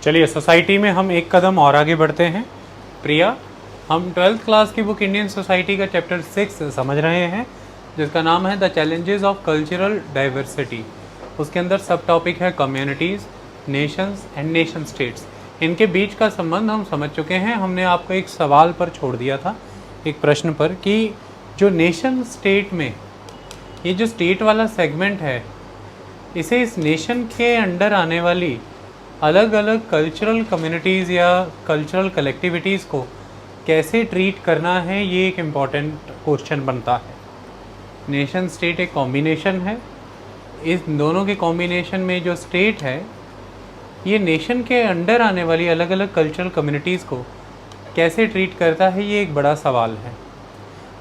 चलिए सोसाइटी में हम एक कदम और आगे बढ़ते हैं। प्रिया, हम 12th क्लास की बुक इंडियन सोसाइटी का चैप्टर 6 समझ रहे हैं, जिसका नाम है the challenges of cultural diversity. उसके अंदर सब टॉपिक है communities, Nations and nation states. इनके बीच का संबंध हम समझ चुके हैं। हमने आपको एक सवाल पर छोड़ दिया था, एक प्रश्न पर, कि जो नेशन स्टेट में ये जो स्टेट वाला सेगमेंट है, इसे इस नेशन के अंडर आने वाली अलग अलग कल्चरल कम्युनिटीज़ या कल्चरल कलेक्टिविटीज़ को कैसे ट्रीट करना है, ये एक इम्पॉर्टेंट क्वेश्चन बनता है। नेशन स्टेट एक कॉम्बिनेशन है। इस दोनों के कॉम्बिनेशन में जो स्टेट है, ये नेशन के अंडर आने वाली अलग अलग कल्चरल कम्युनिटीज़ को कैसे ट्रीट करता है, ये एक बड़ा सवाल है।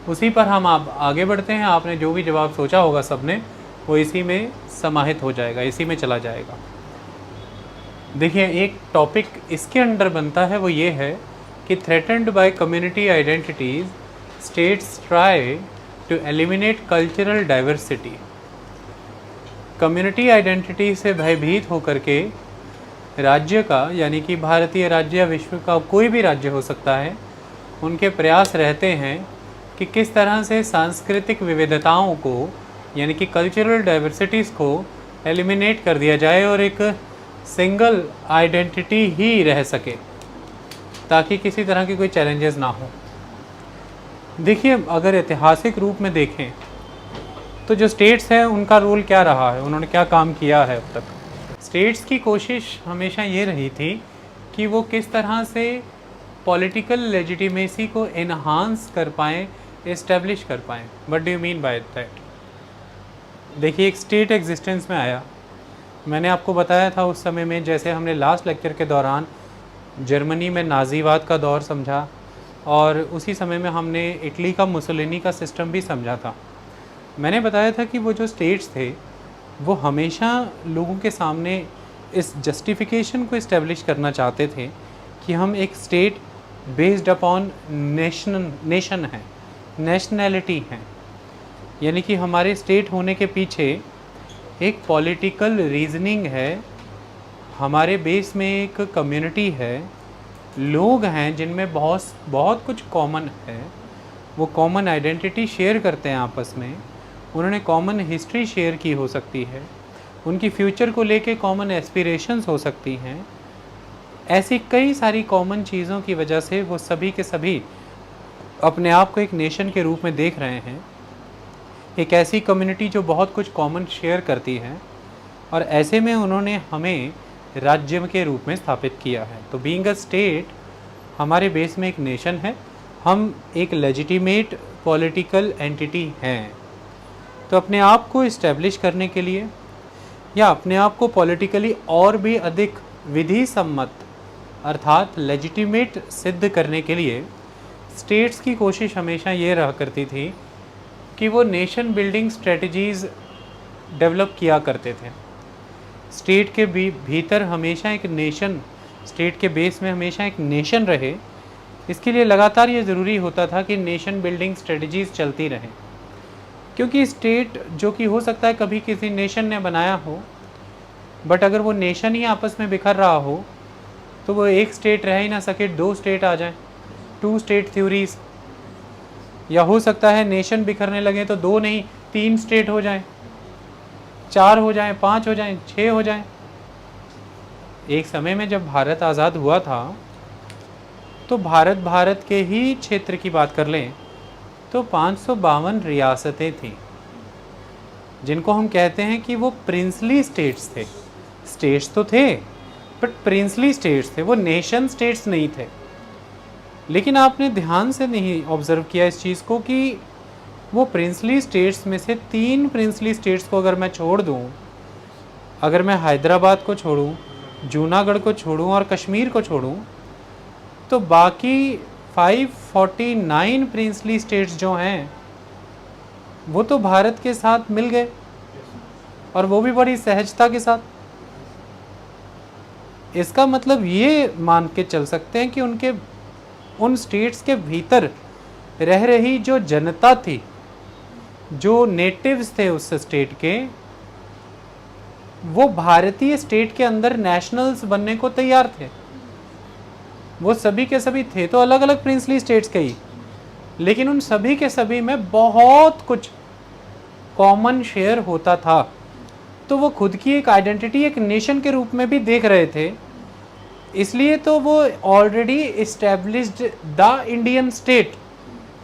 उसी पर हम आप आगे बढ़ते हैं। आपने जो भी जवाब सोचा होगा सबने, वो इसी में समाहित हो जाएगा, इसी में चला जाएगा। देखिए, एक टॉपिक इसके अंडर बनता है, वो ये है कि threatened by community identities states try to eliminate cultural diversity. Community identity से भयभीत होकर के राज्य का, यानी कि भारतीय राज्य या विश्व का कोई भी राज्य हो सकता है, उनके प्रयास रहते हैं कि किस तरह से सांस्कृतिक विविधताओं को, यानी कि कल्चरल डाइवर्सिटीज़ को एलिमिनेट कर दिया जाए और एक सिंगल आइडेंटिटी ही रह सके, ताकि किसी तरह की कोई चैलेंजेस ना हो। देखिए, अगर ऐतिहासिक रूप में देखें तो जो स्टेट्स हैं, उनका रोल क्या रहा है, उन्होंने क्या काम किया है अब तक। स्टेट्स की कोशिश हमेशा ये रही थी कि वो किस तरह से पॉलिटिकल लेजिटिमेसी को एनहांस कर पाएँ, इस्टेब्लिश कर पाएँ। What do you mean by that? देखिए, एक स्टेट एग्जिस्टेंस में आया। मैंने आपको बताया था उस समय में, जैसे हमने लास्ट लेक्चर के दौरान जर्मनी में नाज़ीवाद का दौर समझा, और उसी समय में हमने इटली का मुसोलिनी का सिस्टम भी समझा था। मैंने बताया था कि वो जो स्टेट्स थे, वो हमेशा लोगों के सामने इस जस्टिफिकेशन को इस्टेब्लिश करना चाहते थे कि हम एक स्टेट बेस्ड अपॉन नेशन है, नेशनैलिटी है, यानी कि हमारे स्टेट होने के पीछे एक पॉलिटिकल रीजनिंग है, हमारे बेस में एक कम्युनिटी है, लोग हैं जिनमें बहुत कुछ कॉमन है, वो कॉमन आइडेंटिटी शेयर करते हैं आपस में, उन्होंने कॉमन हिस्ट्री शेयर की हो सकती है, उनकी फ्यूचर को लेके कॉमन एस्पिरेशंस हो सकती हैं। ऐसी कई सारी कॉमन चीज़ों की वजह से वो सभी के सभी अपने आप को एक नेशन के रूप में देख रहे हैं, एक ऐसी कम्युनिटी जो बहुत कुछ कॉमन शेयर करती है, और ऐसे में उन्होंने हमें राज्य के रूप में स्थापित किया है। तो बीइंग अ स्टेट, हमारे बेस में एक नेशन है, हम एक लेजिटिमेट पॉलिटिकल एंटिटी हैं। तो अपने आप को इस्टेब्लिश करने के लिए, या अपने आप को पॉलिटिकली और भी अधिक विधि सम्मत अर्थात लेजिटिमेट सिद्ध करने के लिए, स्टेट्स की कोशिश हमेशा ये रहा करती थी कि वो नेशन बिल्डिंग स्ट्रेटजीज़ डेवलप किया करते थे। स्टेट के भीतर हमेशा एक नेशन, स्टेट के बेस में हमेशा एक नेशन रहे, इसके लिए लगातार ये ज़रूरी होता था कि नेशन बिल्डिंग स्ट्रेटजीज़ चलती रहें। क्योंकि स्टेट जो कि हो सकता है कभी किसी नेशन ने बनाया हो, बट अगर वो नेशन ही आपस में बिखर रहा हो, तो वो एक स्टेट रह ही ना सके, दो स्टेट आ जाएं, टू स्टेट थ्योरीज, या हो सकता है नेशन बिखरने लगे तो दो नहीं 3 स्टेट हो जाएं, 4 हो जाएं, 5 हो जाएं, 6 हो जाएं। एक समय में जब भारत आज़ाद हुआ था, तो भारत के ही क्षेत्र की बात कर लें तो 552 रियासतें थीं, जिनको हम कहते हैं कि वो प्रिंसली स्टेट्स थे। स्टेट्स तो थे, बट प्रिंसली स्टेट्स थे, वो नेशन स्टेट्स नहीं थे। लेकिन आपने ध्यान से नहीं ऑब्ज़र्व किया इस चीज़ को कि वो प्रिंसली स्टेट्स में से 3 प्रिंसली स्टेट्स को अगर मैं छोड़ दूँ, अगर मैं हैदराबाद को छोड़ूँ, जूनागढ़ को छोड़ूँ और कश्मीर को छोड़ूँ, तो बाकी 549 प्रिंसली स्टेट्स जो हैं, वो तो भारत के साथ मिल गए, और वो भी बड़ी सहजता के साथ। इसका मतलब ये मान के चल सकते हैं कि उन स्टेट्स के भीतर रह रही जो जनता थी, जो नेटिव्स थे उस स्टेट के, वो भारतीय स्टेट के अंदर नेशनल्स बनने को तैयार थे। वो सभी के सभी थे तो अलग अलग प्रिंसली स्टेट्स के ही, लेकिन उन सभी के सभी में बहुत कुछ कॉमन शेयर होता था। तो वो खुद की एक आइडेंटिटी एक नेशन के रूप में भी देख रहे थे, इसलिए तो वो already established the Indian state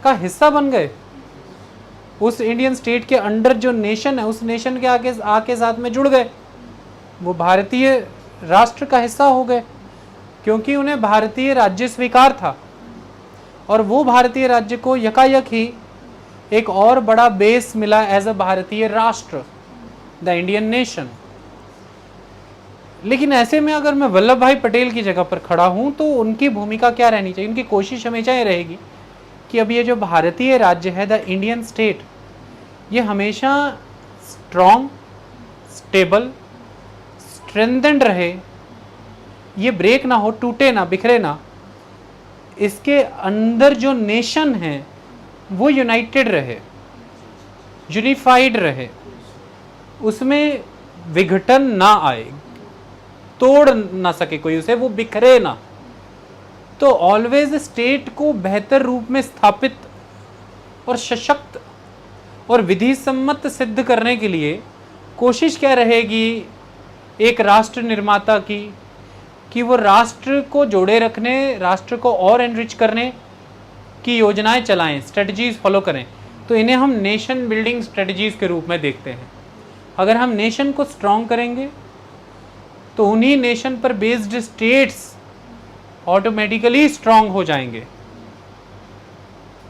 का हिस्सा बन गए। उस इंडियन स्टेट के अंडर जो नेशन है उस नेशन के आके साथ में जुड़ गए, वो भारतीय राष्ट्र का हिस्सा हो गए, क्योंकि उन्हें भारतीय राज्य स्वीकार था। और वो भारतीय राज्य को यकायक ही एक और बड़ा बेस मिला एज अ भारतीय राष्ट्र, द इंडियन नेशन। लेकिन ऐसे में अगर मैं वल्लभ भाई पटेल की जगह पर खड़ा हूं तो उनकी भूमिका क्या रहनी चाहिए? उनकी कोशिश हमेशा ये रहेगी कि अब ये जो भारतीय राज्य है, द इंडियन स्टेट, ये हमेशा स्ट्रॉन्ग, स्टेबल, स्ट्रेंथेंड रहे, ये ब्रेक ना हो, टूटे ना, बिखरे ना। इसके अंदर जो नेशन है वो यूनाइटेड रहे, यूनिफाइड रहे, उसमें विघटन ना आए, तोड़ ना सके कोई उसे, वो बिखरे ना। तो ऑलवेज स्टेट को बेहतर रूप में स्थापित और सशक्त और विधि सम्मत सिद्ध करने के लिए कोशिश क्या रहेगी एक राष्ट्र निर्माता की, कि वो राष्ट्र को जोड़े रखने, राष्ट्र को और एनरिच करने की योजनाएं चलाएं, स्ट्रेटजीज फॉलो करें। तो इन्हें हम नेशन बिल्डिंग स्ट्रेटजीज के रूप में देखते हैं। अगर हम नेशन को स्ट्रॉन्ग करेंगे तो उन्हीं नेशन पर बेस्ड स्टेट्स ऑटोमेटिकली स्ट्रॉन्ग हो जाएंगे।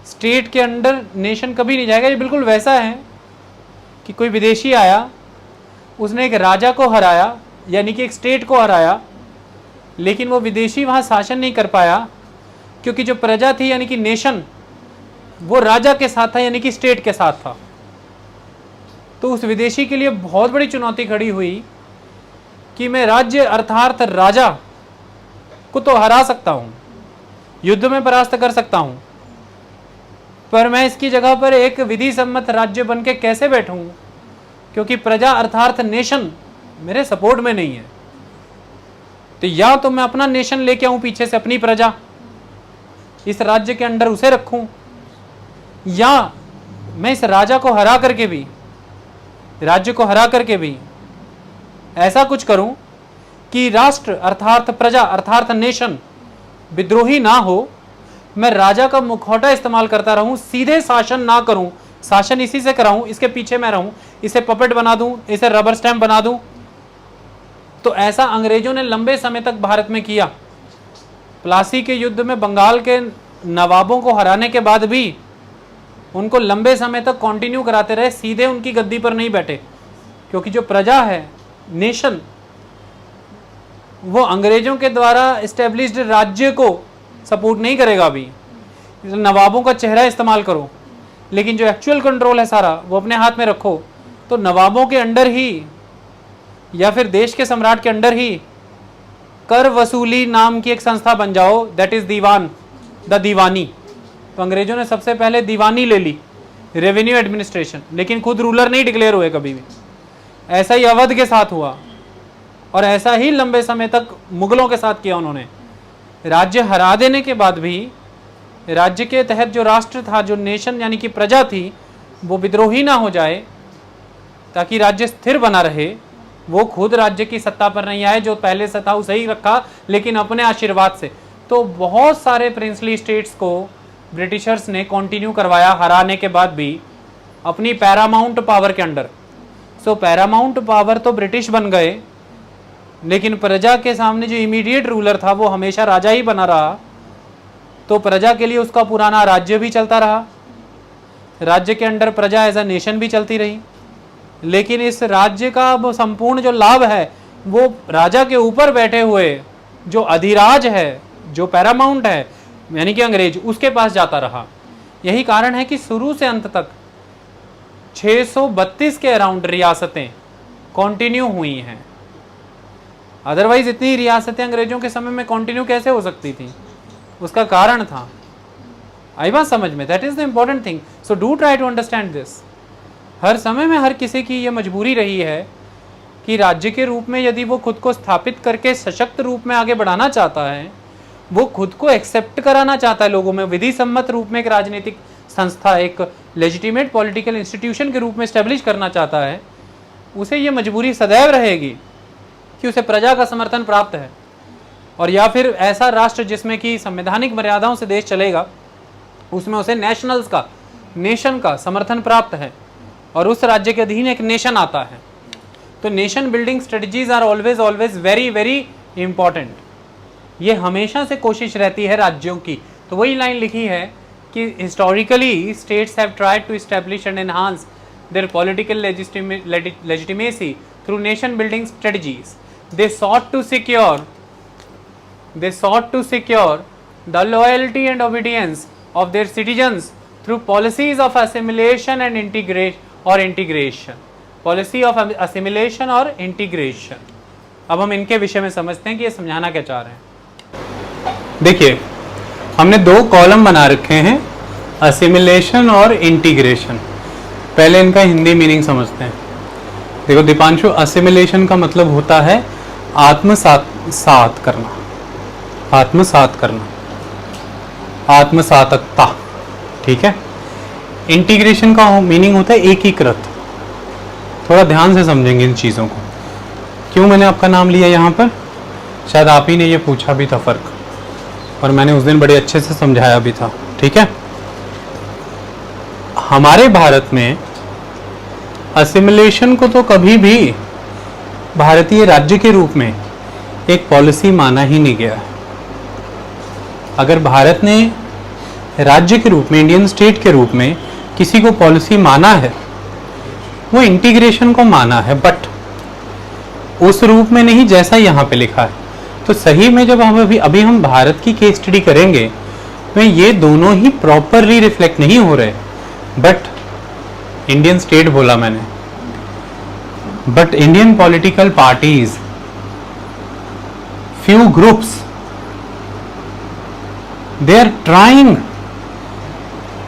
स्टेट के अंडर नेशन कभी नहीं जाएगा। ये बिल्कुल वैसा है कि कोई विदेशी आया, उसने एक राजा को हराया, यानी कि एक स्टेट को हराया, लेकिन वो विदेशी वहाँ शासन नहीं कर पाया, क्योंकि जो प्रजा थी यानी कि नेशन, वो राजा के साथ था, यानी कि स्टेट के साथ था। तो उस विदेशी के लिए बहुत बड़ी चुनौती खड़ी हुई कि मैं राज्य अर्थात राजा को तो हरा सकता हूँ, युद्ध में परास्त कर सकता हूँ, पर मैं इसकी जगह पर एक विधि सम्मत राज्य बन के कैसे बैठूँ, क्योंकि प्रजा अर्थात नेशन मेरे सपोर्ट में नहीं है। तो या तो मैं अपना नेशन लेके आऊं पीछे से, अपनी प्रजा इस राज्य के अंडर उसे रखूं, या मैं इस राजा को हरा करके भी, राज्य को हरा करके भी ऐसा कुछ करूं कि राष्ट्र अर्थात प्रजा अर्थात नेशन विद्रोही ना हो, मैं राजा का मुखौटा इस्तेमाल करता रहूं, सीधे शासन ना करूं, शासन इसी से कराऊं, इसके पीछे मैं रहूं, इसे पपेट बना दूं, इसे रबर स्टैम्प बना दूं। तो ऐसा अंग्रेजों ने लंबे समय तक भारत में किया। प्लासी के युद्ध में बंगाल के नवाबों को हराने के बाद भी उनको लंबे समय तक कंटिन्यू कराते रहे, सीधे उनकी गद्दी पर नहीं बैठे, क्योंकि जो प्रजा है, नेशन, वो अंग्रेजों के द्वारा एस्टेब्लिश्ड राज्य को सपोर्ट नहीं करेगा। अभी नवाबों का चेहरा इस्तेमाल करो, लेकिन जो एक्चुअल कंट्रोल है सारा वो अपने हाथ में रखो। तो नवाबों के अंडर ही या फिर देश के सम्राट के अंडर ही कर वसूली नाम की एक संस्था बन जाओ, दैट इज दीवान, द दीवानी। तो अंग्रेजों ने सबसे पहले दीवानी ले ली, रेवेन्यू एडमिनिस्ट्रेशन, लेकिन खुद रूलर नहीं डिक्लेयर हुए कभी भी। ऐसा ही अवध के साथ हुआ और ऐसा ही लंबे समय तक मुगलों के साथ किया उन्होंने। राज्य हरा देने के बाद भी राज्य के तहत जो राष्ट्र था, जो नेशन यानी कि प्रजा थी, वो विद्रोही ना हो जाए, ताकि राज्य स्थिर बना रहे। वो खुद राज्य की सत्ता पर नहीं आए, जो पहले से था उसे ही रखा, लेकिन अपने आशीर्वाद से। तो बहुत सारे प्रिंसली स्टेट्स को ब्रिटिशर्स ने कंटिन्यू करवाया हराने के बाद भी अपनी पैरामाउंट पावर के अंडर। सो पैरामाउंट पावर तो ब्रिटिश बन गए, लेकिन प्रजा के सामने जो इमीडिएट रूलर था वो हमेशा राजा ही बना रहा। तो प्रजा के लिए उसका पुराना राज्य भी चलता रहा, राज्य के अंडर प्रजा एज अ नेशन भी चलती रही, लेकिन इस राज्य का वो संपूर्ण जो लाभ है वो राजा के ऊपर बैठे हुए जो अधिराज है, जो पैरामाउंट है, यानी कि अंग्रेज, उसके पास जाता रहा। यही कारण है कि शुरू से अंत तक 632 के अराउंड रियासतें कंटिन्यू हुई हैं। अदरवाइज इतनी रियासतें अंग्रेजों के समय में कंटिन्यू कैसे हो सकती थी? उसका कारण था। आई बात समझ में? That is the important thing. So do try to understand this. हर समय में हर किसी की ये मजबूरी रही है कि राज्य के रूप में यदि वो खुद को स्थापित करके सशक्त रूप में आगे बढ़ाना चाहता है, वो खुद को एक्सेप्ट कराना चाहता है लोगों में, विधि सम्मत रूप में एक राजनीतिक संस्था, एक लेजिटिमेट पॉलिटिकल इंस्टीट्यूशन के रूप में स्टैब्लिश करना चाहता है, उसे ये मजबूरी सदैव रहेगी कि उसे प्रजा का समर्थन प्राप्त है, और या फिर ऐसा राष्ट्र जिसमें कि संवैधानिक मर्यादाओं से देश चलेगा, उसमें उसे नेशनल्स का, नेशन का समर्थन प्राप्त है, और उस राज्य के अधीन एक नेशन आता है। तो nation building strategies are always always very very important. ये हमेशा से कोशिश रहती है राज्यों की। तो वही लाइन लिखी है कि historically states have tried to establish and enhance their political legitimacy through nation building strategies. They sought to secure the loyalty and obedience of their citizens through policies of assimilation and integration. Policy of assimilation और integration. अब हम इनके विषय में समझते हैं कि ये समझाना क्या चाह रहे हैं। देखिए, हमने दो कॉलम बना रखे हैं, असिमिलेशन और इंटीग्रेशन। पहले इनका हिंदी मीनिंग समझते हैं। देखो दीपांशु, असिमिलेशन का मतलब होता है आत्मसात करना, आत्मसातकता, ठीक है। इंटीग्रेशन का मीनिंग होता है एकीकृत। थोड़ा ध्यान से समझेंगे इन चीज़ों को। क्यों मैंने आपका नाम लिया यहाँ पर, शायद आप ही ने ये पूछा भी था फ़र्क, और मैंने उस दिन बड़े अच्छे से समझाया भी था, ठीक है। हमारे भारत में असिमिलेशन को तो कभी भी भारतीय राज्य के रूप में एक पॉलिसी माना ही नहीं गया है। अगर भारत ने राज्य के रूप में, इंडियन स्टेट के रूप में किसी को पॉलिसी माना है, वो इंटीग्रेशन को माना है, बट उस रूप में नहीं जैसा यहाँ पे लिखा है। तो सही में जब हम अभी हम भारत की केस स्टडी करेंगे तो ये दोनों ही प्रॉपरली रिफ्लेक्ट नहीं हो रहे। बट इंडियन स्टेट बोला मैंने, but Indian political parties, few groups, they are trying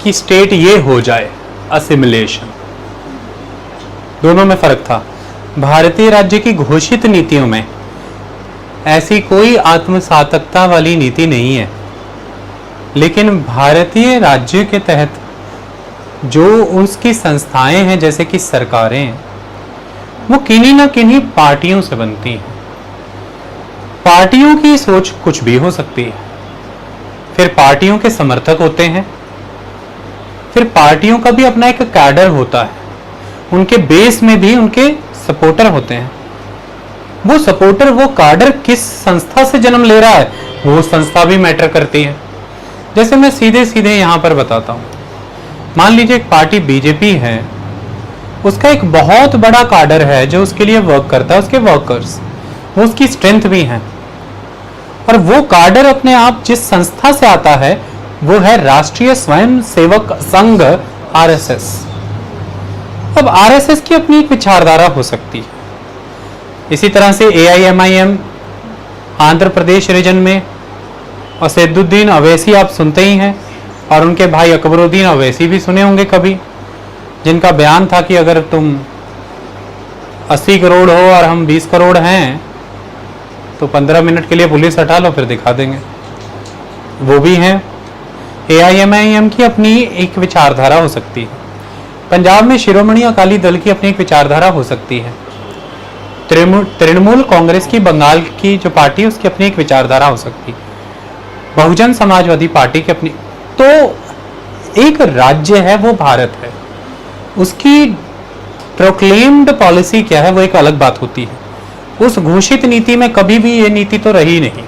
कि स्टेट ये हो जाए, असिमिलेशन। दोनों में फर्क था। भारतीय राज्य की घोषित नीतियों में ऐसी कोई आत्मसातकता वाली नीति नहीं है, लेकिन भारतीय राज्य के तहत जो उसकी संस्थाएं हैं, जैसे कि सरकारें हैं, वो किन्हीं ना किन्हीं पार्टियों से बनती हैं। पार्टियों की सोच कुछ भी हो सकती है, फिर पार्टियों के समर्थक होते हैं, फिर पार्टियों का भी अपना एक कैडर होता है, उनके बेस में भी उनके सपोर्टर होते हैं। वो सपोर्टर, वो कैडर किस संस्था से जन्म ले रहा है, वो संस्था भी मैटर करती है। जैसे मैं सीधे सीधे यहाँ पर बताता हूँ, मान लीजिए एक पार्टी बीजेपी है, उसका एक बहुत बड़ा कैडर है जो उसके लिए वर्क करता है, उसके वर्कर्स, वो उसकी स्ट्रेंथ भी हैं, और वो कैडर अपने आप जिस संस्था से आता है वो है राष्ट्रीय स्वयं सेवक संघ, आरएसएस। अब आरएसएस की अपनी एक विचारधारा हो सकती है। इसी तरह से एआईएमआईएम आंध्र प्रदेश रीजन में, और सैदुद्दीन अवैसी आप सुनते ही हैं, और उनके भाई अकबरुद्दीन अवैसी भी सुने होंगे कभी, जिनका बयान था कि अगर तुम 80 करोड़ हो और हम 20 करोड़ हैं तो 15 मिनट के लिए पुलिस हटा लो, फिर दिखा देंगे। वो भी हैं। एआईएमआईएम की अपनी एक विचारधारा हो सकती है। पंजाब में शिरोमणि अकाली दल की अपनी एक विचारधारा हो सकती है। तृणमूल कांग्रेस की बंगाल की जो पार्टी है उसकी अपनी एक विचारधारा हो सकती है। बहुजन समाजवादी पार्टी की अपनी। तो एक राज्य है वो भारत है, उसकी प्रोक्लेम्ड पॉलिसी क्या है वो एक अलग बात होती है। उस घोषित नीति में कभी भी ये नीति तो रही नहीं,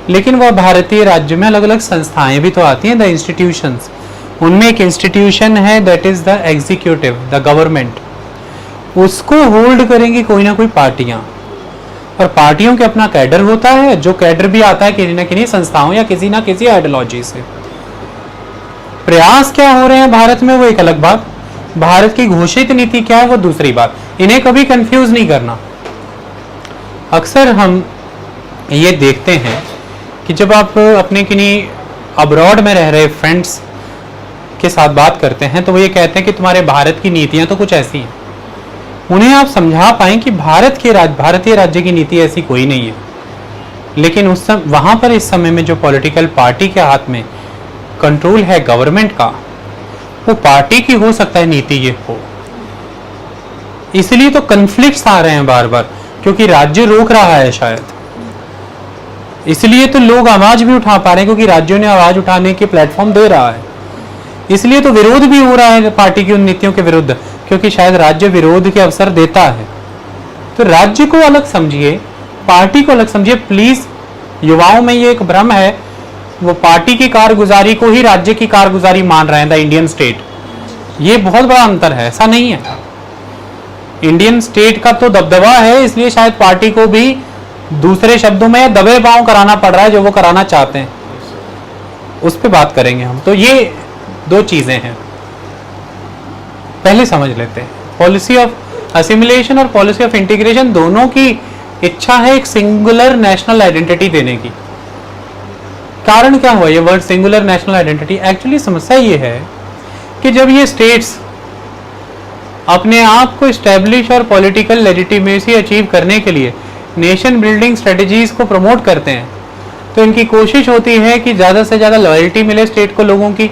लेकिन वह भारतीय राज्य में अलग अलग संस्थाएं भी तो आती हैं, द इंस्टीट्यूशंस। उनमें एक इंस्टीट्यूशन है that is the executive, the government, उसको होल्ड करेंगी कोई ना कोई पार्टियां, और पार्टियों के अपना कैडर होता है, जो कैडर भी आता है किसी न किसी संस्थाओं या किसी ना किसी आइडियोलॉजी से। प्रयास क्या हो रहे हैं भारत में वो एक अलग बात, भारत की घोषित नीति क्या है वो दूसरी बात। इन्हें कभी कंफ्यूज नहीं करना। अक्सर हम ये देखते हैं कि जब आप अपने किन्हीं अब्रॉड में रह रहे फ्रेंड्स के साथ बात करते हैं तो वो ये कहते हैं कि तुम्हारे भारत की नीतियां तो कुछ ऐसी हैं, उन्हें आप समझा पाएं कि भारतीय राज्य की नीति ऐसी कोई नहीं है, लेकिन वहां पर इस समय में जो पॉलिटिकल पार्टी के हाथ में कंट्रोल है गवर्नमेंट का, वो पार्टी की हो सकता है नीति ये हो। इसलिए तो कन्फ्लिक्ट्स आ रहे हैं बार बार, क्योंकि राज्य रोक रहा है शायद। इसलिए तो लोग आवाज भी उठा पा रहे हैं, क्योंकि राज्यों ने आवाज उठाने के प्लेटफॉर्म दे रहा है। इसलिए तो विरोध भी हो रहा है पार्टी की उन नीतियों के विरुद्ध, क्योंकि शायद राज्य विरोध के अवसर देता है। तो राज्य को अलग समझिए, पार्टी को अलग समझिए प्लीज। युवाओं में ये एक भ्रम है, वो पार्टी की कारगुजारी को ही राज्य की कारगुजारी मान रहे हैं, द इंडियन स्टेट। ये बहुत बड़ा अंतर है, ऐसा नहीं है। इंडियन स्टेट का तो दबदबा है, इसलिए शायद पार्टी को भी दूसरे शब्दों में दबे पांव कराना पड़ रहा है जो वो कराना चाहते हैं। उस पर बात करेंगे हम। तो ये दो चीजें हैं, पहले समझ लेते हैं। पॉलिसी ऑफ असिमिलेशन और पॉलिसी ऑफ इंटीग्रेशन दोनों की इच्छा है एक सिंगुलर नेशनल आइडेंटिटी देने की। कारण क्या हुआ ये word singular national identity? Actually समस्या ये है कि जब ये स्टेट्स अपने आप को स्टैब्लिश और पॉलिटिकल लेजिटिमेसी अचीव करने के लिए नेशन बिल्डिंग स्ट्रेटजीज को प्रमोट करते हैं, तो इनकी कोशिश होती है कि ज़्यादा से ज़्यादा लॉयल्टी मिले स्टेट को लोगों की,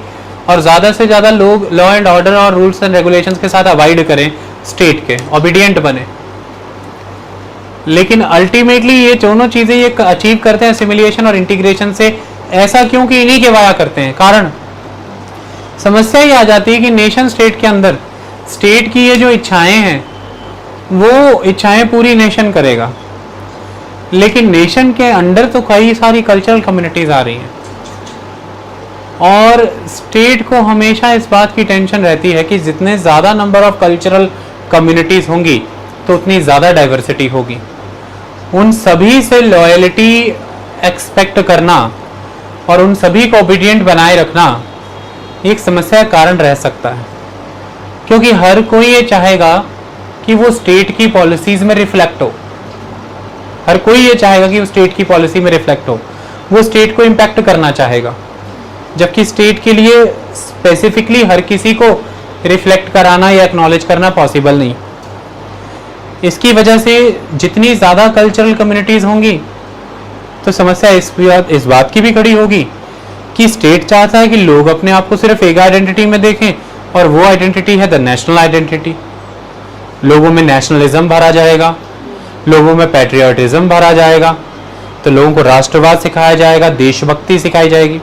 और ज़्यादा से ज़्यादा लोग लॉ एंड ऑर्डर और रूल्स एंड रेगुलेशंस के साथ अवॉइड करें, स्टेट के ओबीडियंट बने। लेकिन अल्टीमेटली ये दोनों चीज़ें ये अचीव करते हैं असिमिलेशन और इंटीग्रेशन से। ऐसा क्यों कि इन्हीं के वाया करते हैं। कारण समस्या ये आ जाती है कि नेशन स्टेट के अंदर स्टेट की ये जो इच्छाएं हैं वो इच्छाएं पूरी नेशन करेगा, लेकिन नेशन के अंदर तो कई सारी कल्चरल कम्युनिटीज आ रही हैं, और स्टेट को हमेशा इस बात की टेंशन रहती है कि जितने ज़्यादा नंबर ऑफ कल्चरल कम्युनिटीज होंगी तो उतनी ज़्यादा डाइवर्सिटी होगी। उन सभी से लॉयल्टी एक्सपेक्ट करना और उन सभी को ओबीडियंट बनाए रखना एक समस्या का कारण रह सकता है, क्योंकि हर कोई ये चाहेगा कि वो स्टेट की पॉलिसीज में रिफ्लेक्ट हो। हर कोई ये चाहेगा कि वो स्टेट की पॉलिसी में रिफ्लेक्ट हो, वो स्टेट को इम्पैक्ट करना चाहेगा, जबकि स्टेट के लिए स्पेसिफिकली हर किसी को रिफ्लेक्ट कराना या एक्नॉलेज करना पॉसिबल नहीं। इसकी वजह से जितनी ज़्यादा कल्चरल कम्युनिटीज़ होंगी तो समस्या इस बात की भी खड़ी होगी कि स्टेट चाहता है कि लोग अपने आप को सिर्फ एक आइडेंटिटी में देखें, और वो आइडेंटिटी है द नेशनल आइडेंटिटी। लोगों में नेशनलिज्म भरा जाएगा, लोगों में पैट्रियटिज्म भरा जाएगा, तो लोगों को राष्ट्रवाद सिखाया जाएगा, देशभक्ति सिखाई जाएगी,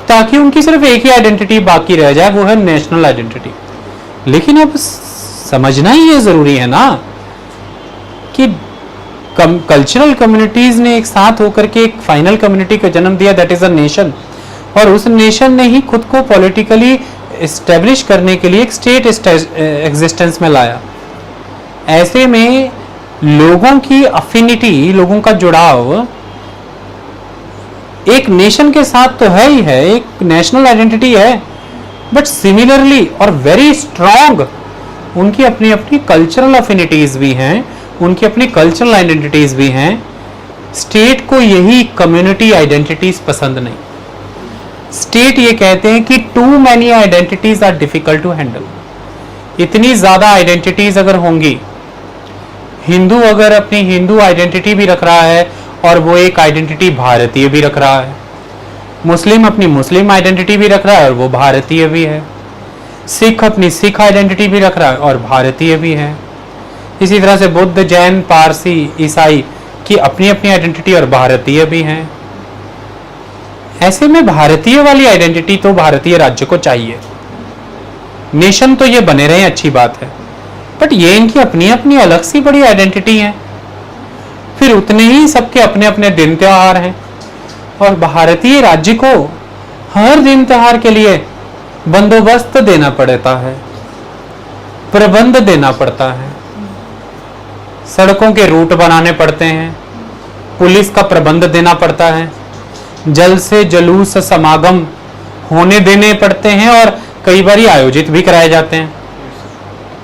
ताकि उनकी सिर्फ एक ही आइडेंटिटी बाकी रह जाए, वो है नेशनल आइडेंटिटी। लेकिन अब समझना ही ये जरूरी है ना कि कल्चरल कम्युनिटीज ने एक साथ होकर के एक फाइनल कम्युनिटी का जन्म दिया, दैट इज अ नेशन, और उस नेशन ने ही खुद को पॉलिटिकली एस्टेब्लिश करने के लिए एक स्टेट एग्जिस्टेंस में लाया। ऐसे में लोगों की अफिनिटी, लोगों का जुड़ाव एक नेशन के साथ तो है ही है, एक नेशनल आइडेंटिटी है, बट सिमिलरली और वेरी स्ट्रॉन्ग उनकी अपनी अपनी कल्चरल अफिनिटीज भी हैं, उनकी अपनी कल्चरल आइडेंटिटीज भी हैं। स्टेट को यही कम्युनिटी आइडेंटिटीज पसंद नहीं। स्टेट ये कहते हैं कि too many identities are difficult to handle. इतनी ज्यादा आइडेंटिटीज अगर होंगी, हिंदू अगर अपनी हिंदू आइडेंटिटी भी रख रहा है और वो एक आइडेंटिटी भारतीय भी रख रहा है, मुस्लिम अपनी मुस्लिम आइडेंटिटी भी रख रहा है और वो भारतीय भी है, सिख अपनी सिख आइडेंटिटी भी रख रहा है और भारतीय भी है, इसी तरह से बुद्ध, जैन, पारसी, ईसाई की अपनी अपनी आइडेंटिटी और भारतीय भी हैं। ऐसे में भारतीय वाली आइडेंटिटी तो भारतीय राज्य को चाहिए। नेशन तो ये बने रहे, अच्छी बात है, बट ये इनकी अपनी अपनी अलग सी बड़ी आइडेंटिटी है। फिर उतने ही सबके अपने अपने दिन त्योहार हैं, और भारतीय राज्य को हर दिन त्योहार के लिए बंदोबस्त देना पड़ता है, प्रबंध देना पड़ता है, सड़कों के रूट बनाने पड़ते हैं, पुलिस का प्रबंध देना पड़ता है, जल से जुलूस समागम होने देने पड़ते हैं, और कई बार आयोजित भी कराए जाते हैं,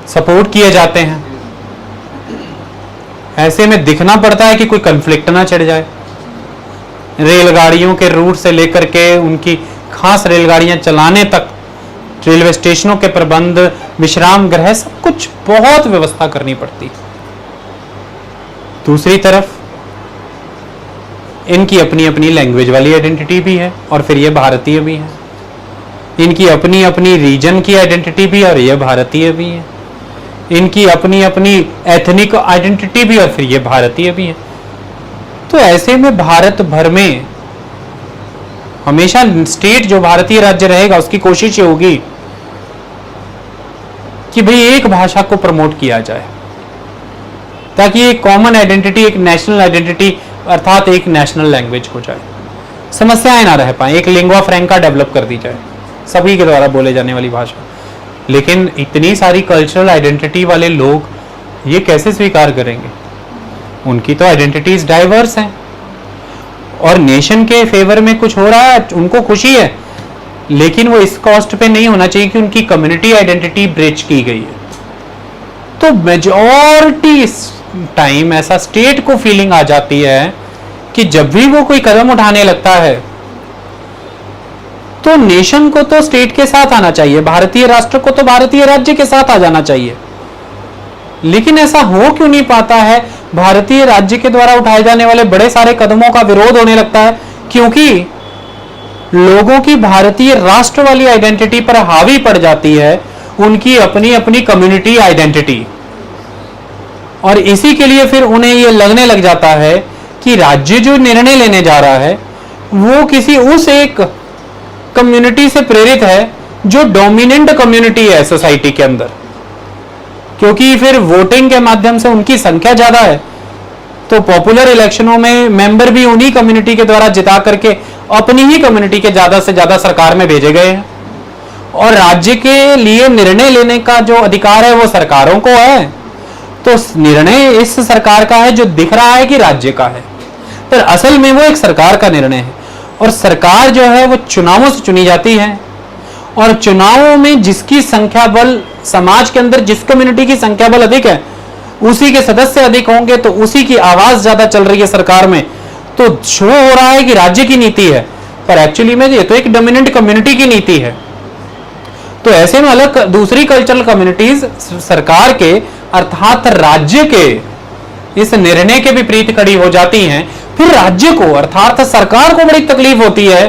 सपोर्ट किए जाते हैं। ऐसे में दिखना पड़ता है कि कोई कन्फ्लिक्ट ना छिड़ जाए। रेलगाड़ियों के रूट से लेकर के उनकी खास रेलगाड़ियां चलाने तक रेलवे स्टेशनों के प्रबंध, विश्राम गृह, सब कुछ बहुत व्यवस्था करनी पड़ती। दूसरी तरफ इनकी अपनी अपनी लैंग्वेज वाली आइडेंटिटी भी है और फिर ये भारतीय भी है। इनकी अपनी अपनी रीजन की आइडेंटिटी भी और ये भारतीय भी है। इनकी अपनी अपनी एथनिक आइडेंटिटी भी और फिर ये भारतीय भी है। तो ऐसे में भारत भर में हमेशा स्टेट जो भारतीय राज्य रहेगा उसकी कोशिश ये होगी कि भाई एक भाषा को प्रमोट किया जाए ताकि एक कॉमन आइडेंटिटी, एक नेशनल आइडेंटिटी अर्थात एक नेशनल लैंग्वेज हो जाए, समस्याएं ना रह पाए, एक लिंग्वा फ्रैंका डेवलप कर दी जाए, सभी के द्वारा बोले जाने वाली भाषा। लेकिन इतनी सारी कल्चरल आइडेंटिटी वाले लोग ये कैसे स्वीकार करेंगे? उनकी तो आइडेंटिटीज डाइवर्स हैं और नेशन के फेवर में कुछ हो रहा है, उनको खुशी है, लेकिन वो इस कॉस्ट पे नहीं होना चाहिए कि उनकी कम्युनिटी आइडेंटिटी ब्रेच की गई है। तो मेजॉरिटी टाइम ऐसा स्टेट को फीलिंग आ जाती है कि जब भी वो कोई कदम उठाने लगता है तो नेशन को तो स्टेट के साथ आना चाहिए, भारतीय राष्ट्र को तो भारतीय राज्य के साथ आ जाना चाहिए। लेकिन ऐसा हो क्यों नहीं पाता है? भारतीय राज्य के द्वारा उठाए जाने वाले बड़े सारे कदमों का विरोध होने लगता है क्योंकि लोगों की भारतीय राष्ट्र वाली आइडेंटिटी पर हावी पड़ जाती है उनकी अपनी अपनी कम्युनिटी आइडेंटिटी। और इसी के लिए फिर उन्हें यह लगने लग जाता है कि राज्य जो निर्णय लेने जा रहा है वो किसी उस एक कम्युनिटी से प्रेरित है जो डोमिनेंट कम्युनिटी है सोसाइटी के अंदर, क्योंकि फिर वोटिंग के माध्यम से उनकी संख्या ज्यादा है। तो पॉपुलर इलेक्शनों में मेंबर भी उन्हीं कम्युनिटी के द्वारा जिता करके अपनी ही कम्युनिटी के ज्यादा से ज्यादा सरकार में भेजे गए हैं और राज्य के लिए निर्णय लेने का जो अधिकार है वो सरकारों को है। तो निर्णय इस सरकार का है जो दिख रहा है कि राज्य का है, पर असल में वो एक सरकार का निर्णय है। और सरकार जो है वो चुनावों से चुनी जाती है और चुनावों में जिसकी संख्या बल, समाज के अंदर जिस कम्युनिटी की संख्या बल अधिक है उसी के सदस्य अधिक होंगे, तो उसी की आवाज ज्यादा चल रही है सरकार में, तो शो हो रहा है कि राज्य की नीति है, पर एक्चुअली में ये तो एक डोमिनेंट कम्युनिटी की नीति है। तो ऐसे में अलग दूसरी कल्चरल कम्युनिटीज सरकार के अर्थात राज्य के इस निर्णय के विपरीत खड़ी हो जाती हैं। फिर राज्य को अर्थात सरकार को बड़ी तकलीफ होती है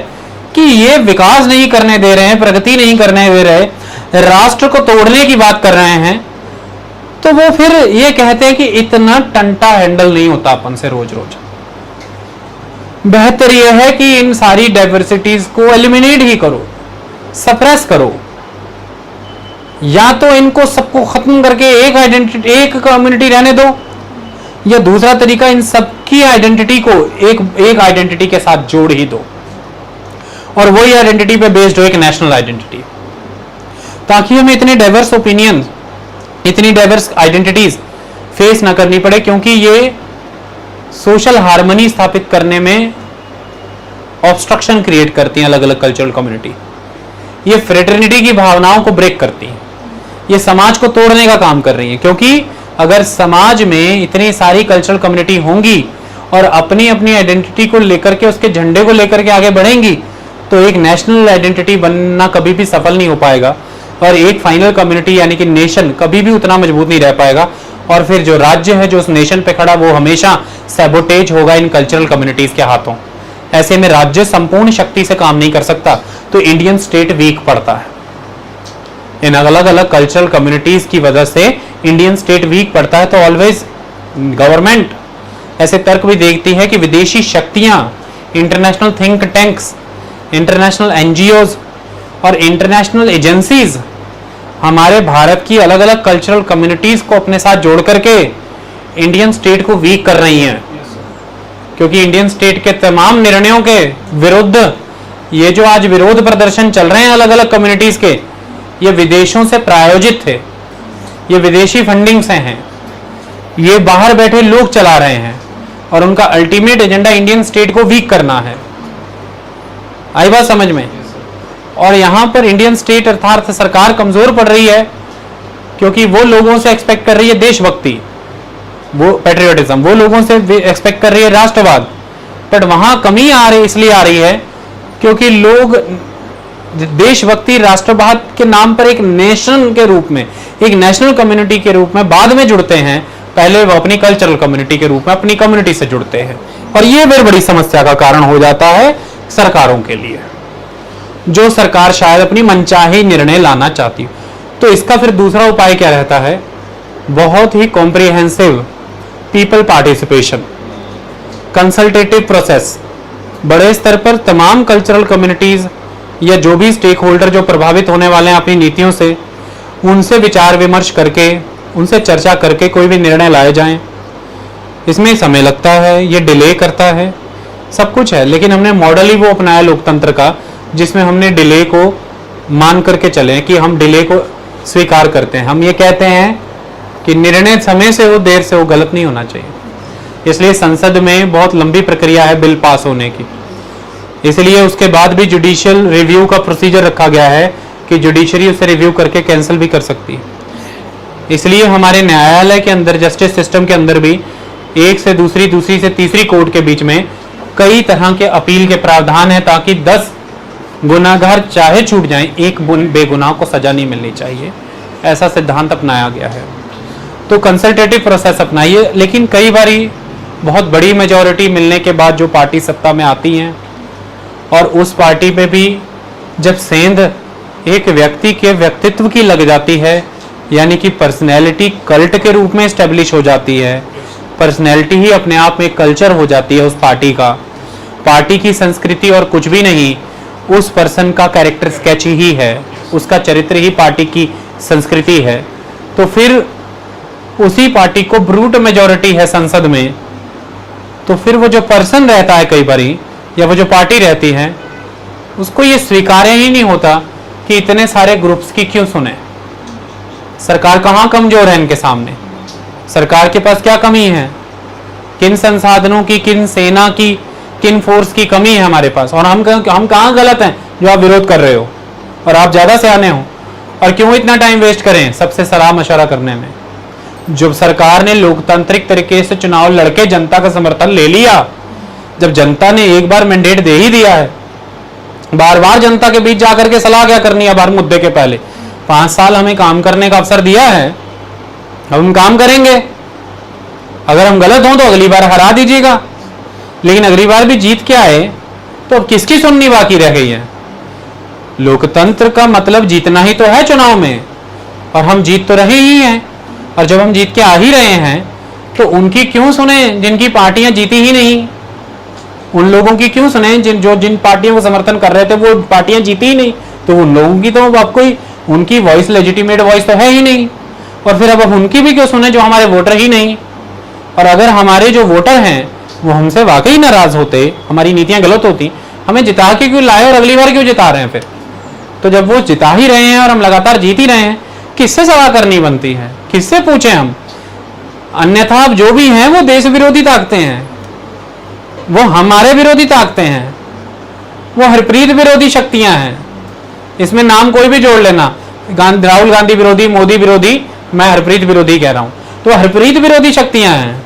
कि ये विकास नहीं करने दे रहे हैं, प्रगति नहीं करने दे रहे, राष्ट्र को तोड़ने की बात कर रहे हैं। तो वो फिर ये कहते हैं कि इतना टंटा हैंडल नहीं होता अपन से रोज रोज, बेहतर यह है कि इन सारी डाइवर्सिटीज को एलिमिनेट ही करो, सप्रेस करो, या तो इनको सबको खत्म करके एक आइडेंटिटी, एक कम्युनिटी रहने दो, या दूसरा तरीका इन सबकी आइडेंटिटी को एक आइडेंटिटी के साथ जोड़ ही दो और वही आइडेंटिटी पे बेस्ड हो एक नेशनल आइडेंटिटी, ताकि हमें इतने डाइवर्स ओपिनियन, इतनी डाइवर्स आइडेंटिटीज फेस ना करनी पड़े, क्योंकि ये सोशल हार्मनी स्थापित करने में ऑब्स्ट्रक्शन क्रिएट करती हैं अलग अलग कल्चरल कम्युनिटी। ये फ्रेटर्निटी की भावनाओं को ब्रेक करती हैं, ये समाज को तोड़ने का काम कर रही है। क्योंकि अगर समाज में इतनी सारी कल्चरल कम्युनिटी होंगी और अपनी अपनी आइडेंटिटी को लेकर के, उसके झंडे को लेकर के आगे बढ़ेंगी, तो एक नेशनल आइडेंटिटी बनना कभी भी सफल नहीं हो पाएगा और एक फाइनल कम्युनिटी यानी कि नेशन कभी भी उतना मजबूत नहीं रह पाएगा। और फिर जो राज्य है जो उस नेशन पे खड़ा, वो हमेशा सैबोटेज होगा इन कल्चरल कम्युनिटीज के हाथों। ऐसे में राज्य संपूर्ण शक्ति से काम नहीं कर सकता, तो इंडियन स्टेट वीक पड़ता है। इन अलग अलग कल्चरल कम्युनिटीज की वजह से इंडियन स्टेट वीक पड़ता है। तो ऑलवेज गवर्नमेंट ऐसे तर्क भी देखती है कि विदेशी शक्तियां, international think tanks, international NGOs और इंटरनेशनल एजेंसीज हमारे भारत की अलग अलग कल्चरल कम्युनिटीज को अपने साथ जोड़ करके इंडियन स्टेट को वीक कर रही हैं। क्योंकि इंडियन स्टेट के तमाम निर्णयों के विरुद्ध ये जो आज विरोध प्रदर्शन चल रहे हैं अलग अलग कम्युनिटीज के, ये विदेशों से प्रायोजित थे, ये विदेशी फंडिंग से हैं, ये बाहर बैठे लोग चला रहे हैं और उनका अल्टीमेट एजेंडा इंडियन स्टेट को वीक करना है। आई बात समझ में? और यहां पर इंडियन स्टेट अर्थात सरकार कमजोर पड़ रही है क्योंकि वो लोगों से एक्सपेक्ट कर रही है देशभक्ति, वो पैट्रियोटिज्म, वो लोगों से एक्सपेक्ट कर रही है राष्ट्रवाद, बट वहां कमी इसलिए आ रही है क्योंकि लोग देशभक्ति राष्ट्रवाद के नाम पर एक नेशन के रूप में, एक नेशनल कम्युनिटी के रूप में बाद में जुड़ते हैं, पहले वो अपनी कल्चरल कम्युनिटी के रूप में अपनी कम्युनिटी से जुड़ते हैं। और ये फिर बड़ी समस्या का कारण हो जाता है सरकारों के लिए, जो सरकार शायद अपनी मनचाही निर्णय लाना चाहती हो। तो इसका फिर दूसरा उपाय क्या रहता है? बहुत ही comprehensive people participation, consultative process, बड़े स्तर पर तमाम कल्चरल कम्युनिटीज या जो भी स्टेक होल्डर जो प्रभावित होने वाले हैं अपनी नीतियों से, उनसे विचार विमर्श करके, उनसे चर्चा करके कोई भी निर्णय लाए जाएं। इसमें समय लगता है, ये डिले करता है, सब कुछ है, लेकिन हमने मॉडल ही वो अपनाया लोकतंत्र का जिसमें हमने डिले को मान करके चले कि हम डिले को स्वीकार करते हैं। हम ये कहते हैं कि निर्णय समय से हो देर से हो गलत नहीं होना चाहिए। इसलिए संसद में बहुत लंबी प्रक्रिया है बिल पास होने की, इसलिए उसके बाद भी जुडिशियल रिव्यू का प्रोसीजर रखा गया है कि जुडिशरी उसे रिव्यू करके कैंसिल भी कर सकती है। इसलिए हमारे न्यायालय के अंदर, जस्टिस सिस्टम के अंदर भी एक से दूसरी, दूसरी से तीसरी कोर्ट के बीच में कई तरह के अपील के प्रावधान है, ताकि 10 गुनाहगार चाहे छूट जाएं, एक बेगुनाह को सजा नहीं मिलनी चाहिए, ऐसा सिद्धांत अपनाया गया है। तो कंसल्टेटिव प्रोसेस अपनाइए, लेकिन कई बारी बहुत बड़ी मेजॉरिटी मिलने के बाद जो पार्टी सत्ता में आती हैं और उस पार्टी पे भी जब सेंध एक व्यक्ति के व्यक्तित्व की लग जाती है, यानी कि पर्सनैलिटी कल्ट के रूप में स्टेब्लिश हो जाती है, पर्सनैलिटी ही अपने आप में कल्चर हो जाती है उस पार्टी का, पार्टी की संस्कृति और कुछ भी नहीं, उस पर्सन का कैरेक्टर स्केच ही है, उसका चरित्र ही पार्टी की संस्कृति है। तो फिर उसी पार्टी को ब्रूट मेजॉरिटी है संसद में, तो फिर वो जो पर्सन रहता है कई बारी, या वो जो पार्टी रहती है, उसको ये स्वीकार्य ही नहीं होता कि इतने सारे ग्रुप्स की क्यों सुने। सरकार कहाँ कमजोर है इनके सामने? सरकार के पास क्या कमी है? किन संसाधनों की, किन सेना की, किन फोर्स की कमी है हमारे पास? और हम कहाँ गलत हैं जो आप विरोध कर रहे हो, और आप ज्यादा सियाने हो, और क्यों इतना टाइम वेस्ट करें सबसे सलाह मशवरा करने में? जब सरकार ने लोकतांत्रिक तरीके से चुनाव लड़के जनता का समर्थन ले लिया, जब जनता ने एक बार मैंडेट दे ही दिया है, बार बार जनता के बीच जाकर के सलाह क्या करनी है हर मुद्दे के पहले? 5 साल हमें काम करने का अवसर दिया है, अब हम काम करेंगे। अगर हम गलत हों तो अगली बार हरा दीजिएगा, लेकिन अगली बार भी जीत के आए तो अब किसकी सुननी बाकी रह गई है? लोकतंत्र का मतलब जीतना ही तो है चुनाव में, और हम जीत तो रहे ही हैं। और जब हम जीत के आ ही रहे हैं तो उनकी क्यों सुने जिनकी पार्टियां जीती ही नहीं? उन लोगों की क्यों सुने जिन पार्टियों को समर्थन कर रहे थे वो पार्टियां जीती ही नहीं? तो उन लोगों की तो अब कोई, उनकी वॉइस लेजिटिमेट वॉइस तो है ही नहीं, और फिर अब उनकी भी क्यों सुने जो हमारे वोटर ही नहीं? और अगर हमारे जो वोटर हैं वो हमसे वाकई नाराज होते, हमारी नीतियां गलत होती, हमें जिता के क्यों लाए और अगली बार क्यों जिता रहे हैं फिर? तो जब वो जिता ही रहे हैं और हम लगातार जीत ही रहे हैं, किससे सलाह करनी बनती है? किससे पूछें हम? अन्यथा जो भी हैं वो देश विरोधी ताकतें हैं, वो हमारे विरोधी ताकतें हैं, वो हरप्रीत विरोधी शक्तियां हैं। इसमें नाम कोई भी जोड़ लेना, राहुल गांधी विरोधी, मोदी विरोधी, मैं हरप्रीत विरोधी कह रहा हूं, तो हरप्रीत विरोधी शक्तियां हैं,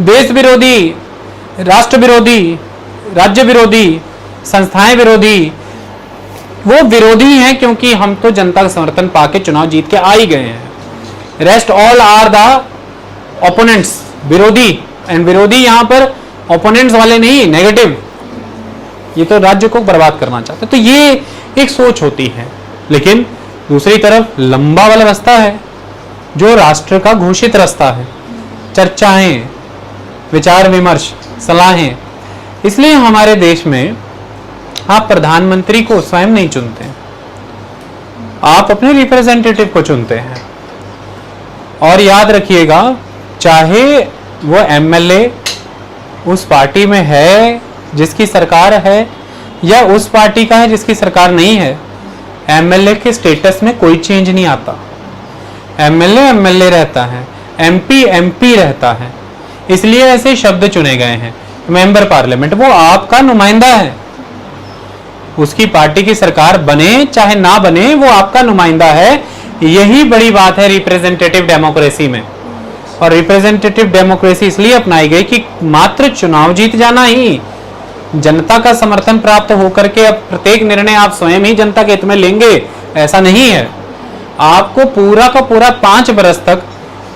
देश विरोधी, राष्ट्र विरोधी, राज्य विरोधी, संस्थाएं विरोधी। वो विरोधी हैं क्योंकि हम तो जनता का समर्थन पाके चुनाव जीत के आ ही गए हैं। Rest all are the opponents, विरोधी। एंड विरोधी यहां पर ओपोनेंट्स वाले नहीं, नेगेटिव, ये तो राज्य को बर्बाद करना चाहते। तो ये एक सोच होती है। लेकिन दूसरी तरफ लंबा वाला रास्ता है जो राष्ट्र का घोषित रास्ता है, चर्चाएं, विचार विमर्श, सलाहें। इसलिए हमारे देश में आप प्रधानमंत्री को स्वयं नहीं चुनते, आप अपने रिप्रेजेंटेटिव को चुनते हैं। और याद रखिएगा, चाहे वो एमएलए उस पार्टी में है जिसकी सरकार है या उस पार्टी का है जिसकी सरकार नहीं है, एमएलए के स्टेटस में कोई चेंज नहीं आता। एमएलए एमएलए रहता है, एमपी एमपी रहता है। इसलिए ऐसे शब्द चुने गए हैं। मेंबर पार्लियामेंट वो आपका नुमाइंदा है, उसकी पार्टी की सरकार बने चाहे ना बने वो आपका नुमाइंदा है। यही बड़ी बात है रिप्रेजेंटेटिव डेमोक्रेसी में। और रिप्रेजेंटेटिव डेमोक्रेसी इसलिए अपनाई गई कि मात्र चुनाव जीत जाना ही जनता का समर्थन प्राप्त होकर के अब प्रत्येक निर्णय आप स्वयं ही जनता के हित में लेंगे, ऐसा नहीं है। आपको पूरा का पूरा 5 बरस तक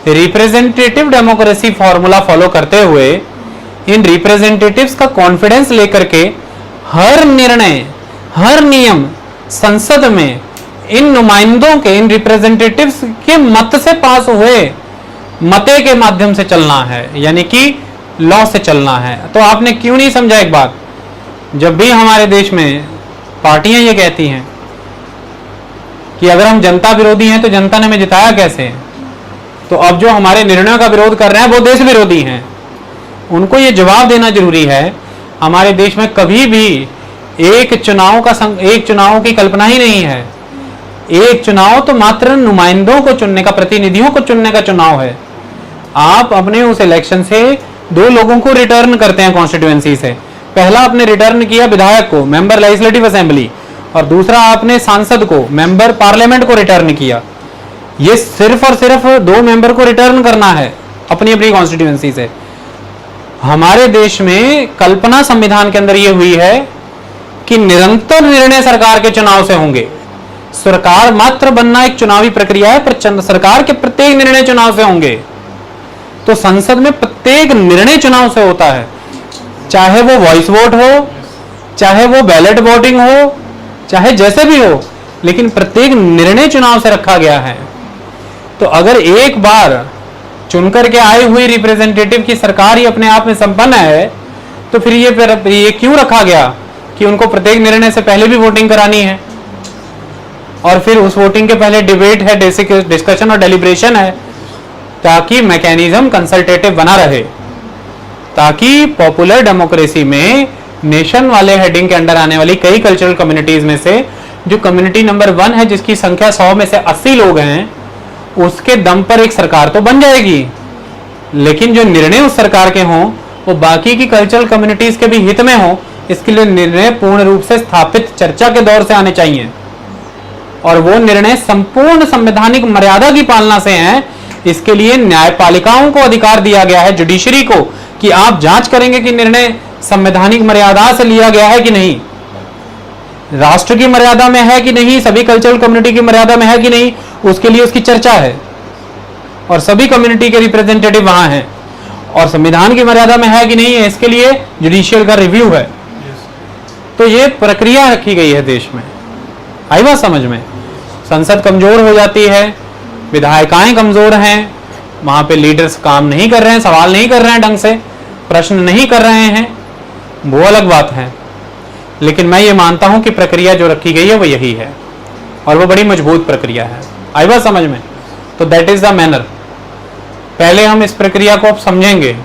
रिप्रेजेंटेटिव डेमोक्रेसी फॉर्मूला फॉलो करते हुए इन रिप्रेजेंटेटिव्स का कॉन्फिडेंस लेकर के हर निर्णय, हर नियम संसद में इन नुमाइंदों के, इन रिप्रेजेंटेटिव्स के मत से पास हुए मते के माध्यम से चलना है, यानी कि लॉ से चलना है। तो आपने क्यों नहीं समझा एक बात, जब भी हमारे देश में पार्टियां ये कहती हैं कि अगर हम जनता विरोधी हैं तो जनता ने हमें जिताया कैसे, तो अब जो हमारे निर्णयों का विरोध कर रहे हैं वो देश विरोधी हैं। उनको ये जवाब देना जरूरी है। हमारे देश में कभी भी एक चुनाव की कल्पना ही नहीं है। एक चुनाव तो मात्र नुमाइंदों को चुनने का, प्रतिनिधियों को चुनने का चुनाव है। आप अपने उस इलेक्शन से 2 लोगों को रिटर्न करते हैं कॉन्स्टिट्यूएंसी से। पहला आपने रिटर्न किया विधायक को, मेंबर लेजिस्लेटिव असेंबली, और दूसरा आपने सांसद को, मेंबर पार्लियामेंट को रिटर्न किया। ये सिर्फ और सिर्फ 2 मेंबर को रिटर्न करना है अपनी अपनी कॉन्स्टिट्यूएंसी से। हमारे देश में कल्पना संविधान के अंदर ये हुई है कि निरंतर निर्णय सरकार के चुनाव से होंगे। सरकार मात्र बनना एक चुनावी प्रक्रिया है, पर सरकार के प्रत्येक निर्णय चुनाव से होंगे। तो संसद में प्रत्येक निर्णय चुनाव से होता है, चाहे वो वॉइस वोट हो, चाहे वो बैलेट वोटिंग हो, चाहे जैसे भी हो, लेकिन प्रत्येक निर्णय चुनाव से रखा गया है। तो अगर एक बार चुनकर के आई हुई रिप्रेजेंटेटिव की सरकार ही अपने आप में संपन्न है, तो फिर ये क्यों रखा गया कि उनको प्रत्येक निर्णय से पहले भी वोटिंग करानी है, और फिर उस वोटिंग के पहले डिबेट है, डिस्कशन और डेलिब्रेशन है, ताकि मैकेनिज्म कंसल्टेटिव बना रहे, ताकि पॉपुलर डेमोक्रेसी में नेशन वाले हेडिंग के अंडर आने वाली कई कल्चरल कम्युनिटीज में से जो कम्युनिटी नंबर 1 है, जिसकी संख्या 100 में से 80 लोग हैं, उसके दम पर एक सरकार तो बन जाएगी, लेकिन जो निर्णय उस सरकार के हों वो बाकी की कल्चरल कम्युनिटीज के भी हित में हो। इसके लिए निर्णय पूर्ण रूप से स्थापित चर्चा के दौर से आने चाहिए, और वो निर्णय संपूर्ण संवैधानिक मर्यादा की पालना से हैं। इसके लिए न्यायपालिकाओं को अधिकार दिया गया है, जुडिशरी को, कि आप जांच करेंगे कि निर्णय संवैधानिक मर्यादा से लिया गया है कि नहीं, राष्ट्र की मर्यादा में है कि नहीं, सभी कल्चरल कम्युनिटी की मर्यादा में है कि नहीं, उसके लिए उसकी चर्चा है, और सभी कम्युनिटी के रिप्रेजेंटेटिव वहां हैं, और संविधान की मर्यादा में है कि नहीं, इसके लिए जुडिशियल का रिव्यू है। तो ये प्रक्रिया रखी गई है देश में। आई बात समझ में? संसद कमजोर हो जाती है, विधायिकाएं कमजोर हैं, वहां पे लीडर्स काम नहीं कर रहे हैं, सवाल नहीं कर रहे हैं, ढंग से प्रश्न नहीं कर रहे हैं, वो अलग बात है। लेकिन मैं ये मानता हूं कि प्रक्रिया जो रखी गई है वो यही है, और वो बड़ी मजबूत प्रक्रिया है। आई बात समझ में? तो दैट इज द मैनर। पहले हम इस प्रक्रिया को अब समझेंगे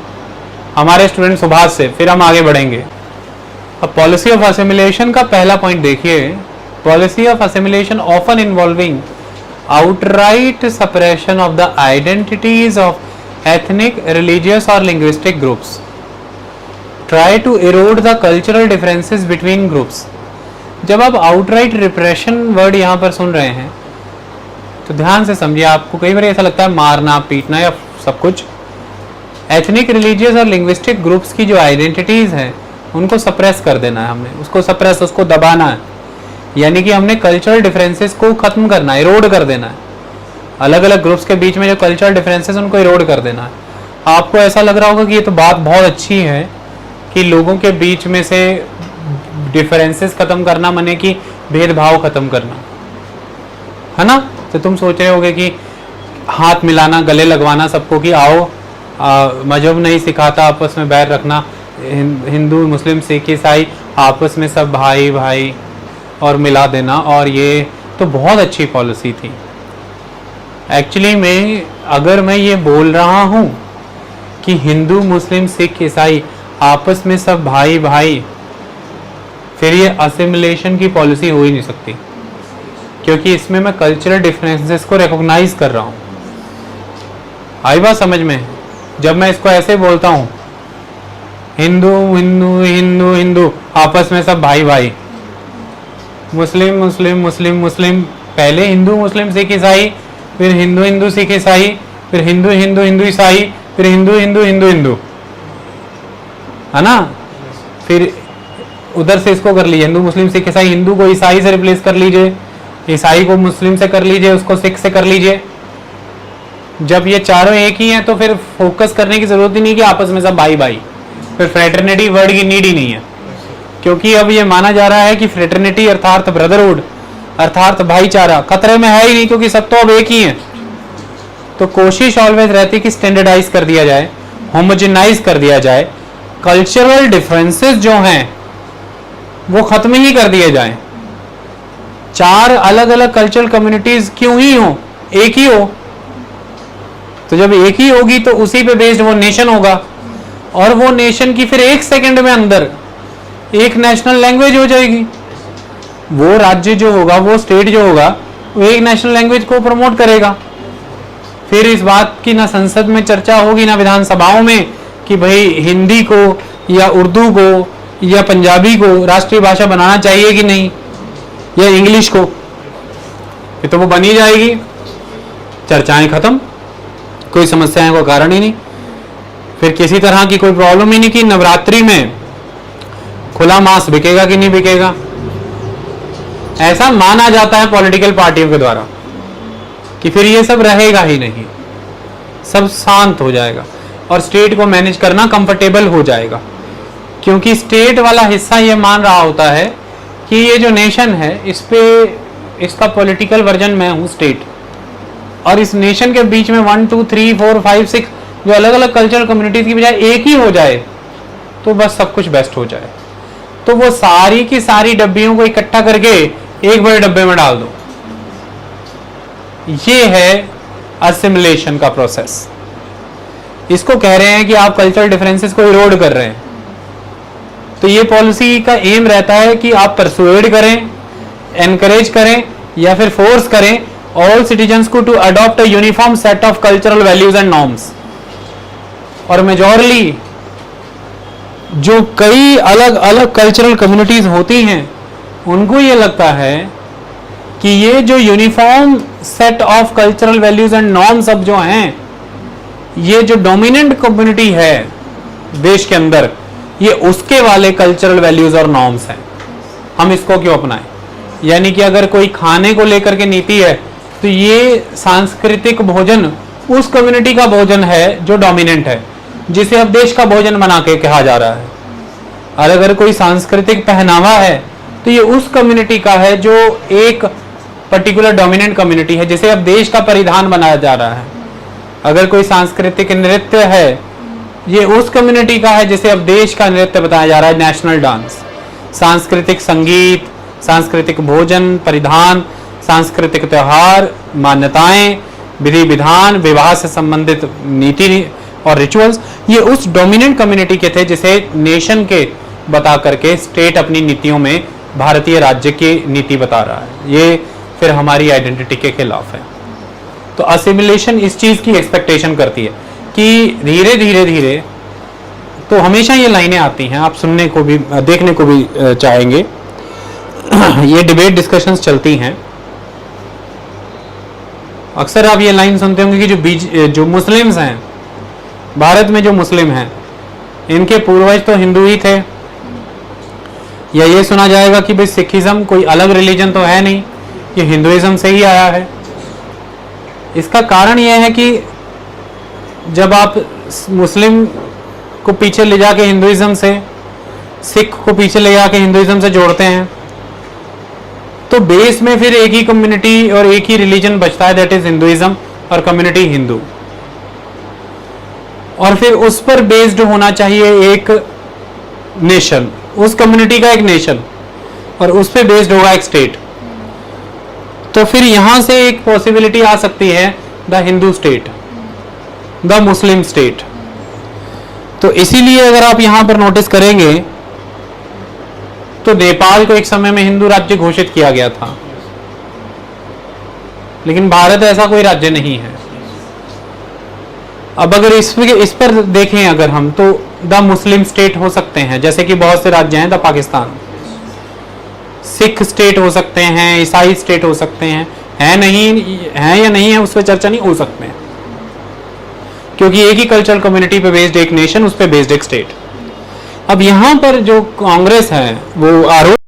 हमारे स्टूडेंट सुभाष से, फिर हम आगे बढ़ेंगे। अब पॉलिसी ऑफ असिमिलेशन का पहला पॉइंट देखिए। Policy of assimilation often involving outright suppression of the identities of ethnic, religious or linguistic groups, try to erode the cultural differences between groups। जब आप outright repression वर्ड यहाँ पर सुन रहे हैं तो ध्यान से समझिए। आपको कई बार ऐसा लगता है मारना पीटना या सब कुछ। एथनिक, रिलीजियस और लिंग्विस्टिक ग्रुप्स की जो आइडेंटिटीज हैं उनको सप्रेस कर देना है हमने, उसको सप्रेस, उसको दबाना है, यानी कि हमने कल्चरल डिफरेंसेस को खत्म करना है, इरोड कर देना है। अलग अलग ग्रुप्स के बीच में जो कल्चरल डिफरेंसेस उनको इरोड कर देना है। आपको ऐसा लग रहा होगा कि ये तो बात बहुत अच्छी है कि लोगों के बीच में से डिफरेंसेस खत्म करना माने कि भेदभाव खत्म करना, है ना? तो तुम सोच रहे होगे कि हाथ मिलाना, गले लगवाना सबको, कि आओ, मजहब नहीं सिखाता आपस में बैर रखना, हिंदू मुस्लिम सिख ईसाई आपस में सब भाई भाई और मिला देना, और ये तो बहुत अच्छी पॉलिसी थी। एक्चुअली में अगर मैं ये बोल रहा हूँ कि हिंदू मुस्लिम सिख ईसाई आपस में सब भाई भाई, फिर ये असिमिलेशन की पॉलिसी हो ही नहीं सकती, क्योंकि इसमें मैं कल्चरल डिफरेंसेस को रिकॉग्नाइज कर रहा हूँ। आई बात समझ में? जब मैं इसको ऐसे बोलता हूँ, हिंदू हिंदू हिंदू हिंदू आपस में सब भाई भाई, मुस्लिम मुस्लिम मुस्लिम मुस्लिम, पहले हिंदू मुस्लिम सिख ईसाई, फिर हिंदू हिंदू सिख ईसाई, फिर हिंदू हिंदू हिंदू ईसाई, फिर हिंदू हिंदू हिंदू हिंदू, है ना? फिर उधर से इसको कर लीजिए, हिंदू मुस्लिम सिख ईसाई, हिंदू को ईसाई से रिप्लेस कर लीजिए, ईसाई को मुस्लिम से कर लीजिए, उसको सिख से कर लीजिए। जब ये चारों एक ही हैं तो फिर फोकस करने की जरूरत ही नहीं कि आपस में सब भाई भाई, फिर फ्रेटर्निटी वर्ड की नीड ही नहीं है, क्योंकि अब ये माना जा रहा है कि फ्रेटर्निटी अर्थात ब्रदरहुड अर्थात भाईचारा खतरे में है ही नहीं, क्योंकि सब तो अब एक ही है। तो कोशिश ऑलवेज रहती है कि स्टैंडर्डाइज कर दिया जाए, होमोजेनाइज कर दिया जाए, कल्चरल डिफरेंसेस जो हैं वो खत्म ही कर दिए जाएं। चार अलग अलग कल्चरल कम्युनिटीज क्यों ही हो, एक ही हो। तो जब एक ही होगी तो उसी पे बेस्ड वो नेशन होगा, और वो नेशन की फिर एक सेकंड में अंदर एक नेशनल लैंग्वेज हो जाएगी। वो राज्य जो होगा, वो स्टेट जो होगा, वो एक नेशनल लैंग्वेज को प्रमोट करेगा। फिर इस बात की ना संसद में चर्चा होगी ना विधानसभाओं में कि भाई हिंदी को या उर्दू को या पंजाबी को राष्ट्रीय भाषा बनाना चाहिए कि नहीं, या इंग्लिश को। ये तो वो बनी जाएगी, चर्चाएं खत्म, कोई समस्याएं का कारण ही नहीं, फिर किसी तरह की कोई प्रॉब्लम ही नहीं कि नवरात्रि में खुला मांस बिकेगा कि नहीं बिकेगा। ऐसा माना जाता है पॉलिटिकल पार्टियों के द्वारा कि फिर ये सब रहेगा ही नहीं, सब शांत हो जाएगा और स्टेट को मैनेज करना कंफर्टेबल हो जाएगा, क्योंकि स्टेट वाला हिस्सा ये मान रहा होता है कि ये जो नेशन है इस पे इसका पॉलिटिकल वर्जन मैं हूँ स्टेट, और इस नेशन के बीच में 1 2 3 4 5 6 जो अलग अलग कल्चरल कम्युनिटीज की बजाय एक ही हो जाए तो बस सब कुछ बेस्ट हो जाए। तो वो सारी की सारी डब्बियों को इकट्ठा करके एक बड़े डब्बे में डाल दो, ये है असिमिलेशन का प्रोसेस। इसको कह रहे हैं कि आप कल्चरल डिफरेंसेस को इरोड कर रहे हैं। तो ये पॉलिसी का एम रहता है कि आप परसुएड करें, एनकरेज करें या फिर फोर्स करें ऑल सिटीजन्स को to adopt a uniform set of cultural values and norms. और मेजॉरली जो कई अलग अलग कल्चरल कम्युनिटीज होती हैं उनको ये लगता है कि ये जो uniform set of cultural values and norms अब जो हैं, ये जो डोमिनेंट कम्युनिटी है देश के अंदर, ये उसके वाले कल्चरल वैल्यूज और नॉर्म्स हैं, हम इसको क्यों अपनाएं। यानी कि अगर कोई खाने को लेकर के नीति है तो ये सांस्कृतिक भोजन उस कम्युनिटी का भोजन है जो डोमिनेंट है, जिसे अब देश का भोजन बना के कहा जा रहा है। और अगर कोई सांस्कृतिक पहनावा है तो ये उस कम्युनिटी का है जो एक पर्टिकुलर डोमिनेंट कम्युनिटी है, जिसे अब देश का परिधान बनाया जा रहा है। अगर कोई सांस्कृतिक नृत्य है, ये उस कम्युनिटी का है जिसे अब देश का नृत्य बताया जा रहा है, नेशनल डांस। सांस्कृतिक संगीत, सांस्कृतिक भोजन, परिधान, सांस्कृतिक त्योहार, मान्यताएं, विधि विधान, विवाह से संबंधित नीति और रिचुअल्स, ये उस डोमिनेंट कम्युनिटी के थे जिसे नेशन के बता करके स्टेट अपनी नीतियों में भारतीय राज्य की नीति बता रहा है। ये फिर हमारी आइडेंटिटी के खिलाफ है। तो असिमिलेशन इस चीज की एक्सपेक्टेशन करती है कि धीरे धीरे धीरे, तो हमेशा ये लाइनें आती हैं, आप सुनने को भी देखने को भी चाहेंगे, ये डिबेट डिस्कशंस चलती हैं। अक्सर आप ये लाइन सुनते होंगे कि जो मुस्लिम्स हैं, भारत में जो मुस्लिम हैं, इनके पूर्वज तो हिंदू ही थे, या ये सुना जाएगा कि भाई सिखिज्म कोई अलग रिलीजन तो है नहीं, ये हिंदुइज्म से ही आया है। इसका कारण यह है कि जब आप मुस्लिम को पीछे ले जाके हिंदुइज्म से, सिख को पीछे ले जाके हिंदुइज्म से जोड़ते हैं, तो बेस में फिर एक ही कम्युनिटी और एक ही रिलीजन बचता है, दैट इज हिंदुइज्म और कम्युनिटी हिंदू। और फिर उस पर बेस्ड होना चाहिए एक नेशन, उस कम्युनिटी का एक नेशन, और उस पर बेस्ड होगा एक स्टेट। तो फिर यहां से एक पॉसिबिलिटी आ सकती है the Hindu state, the Muslim state. तो इसीलिए अगर आप यहां पर नोटिस करेंगे तो नेपाल को एक समय में हिंदू राज्य घोषित किया गया था, लेकिन भारत ऐसा कोई राज्य नहीं है। अब अगर इस पर देखें अगर हम, तो द मुस्लिम स्टेट हो सकते हैं, जैसे कि बहुत से राज्य हैं, द पाकिस्तान। सिख स्टेट हो सकते हैं, ईसाई स्टेट हो सकते हैं, है नहीं है या नहीं है उस पर चर्चा नहीं हो सकते हैं, क्योंकि एक ही कल्चरल कम्युनिटी पे बेस्ड एक नेशन, उस पे बेस्ड एक स्टेट। अब यहाँ पर जो कांग्रेस है वो आरोप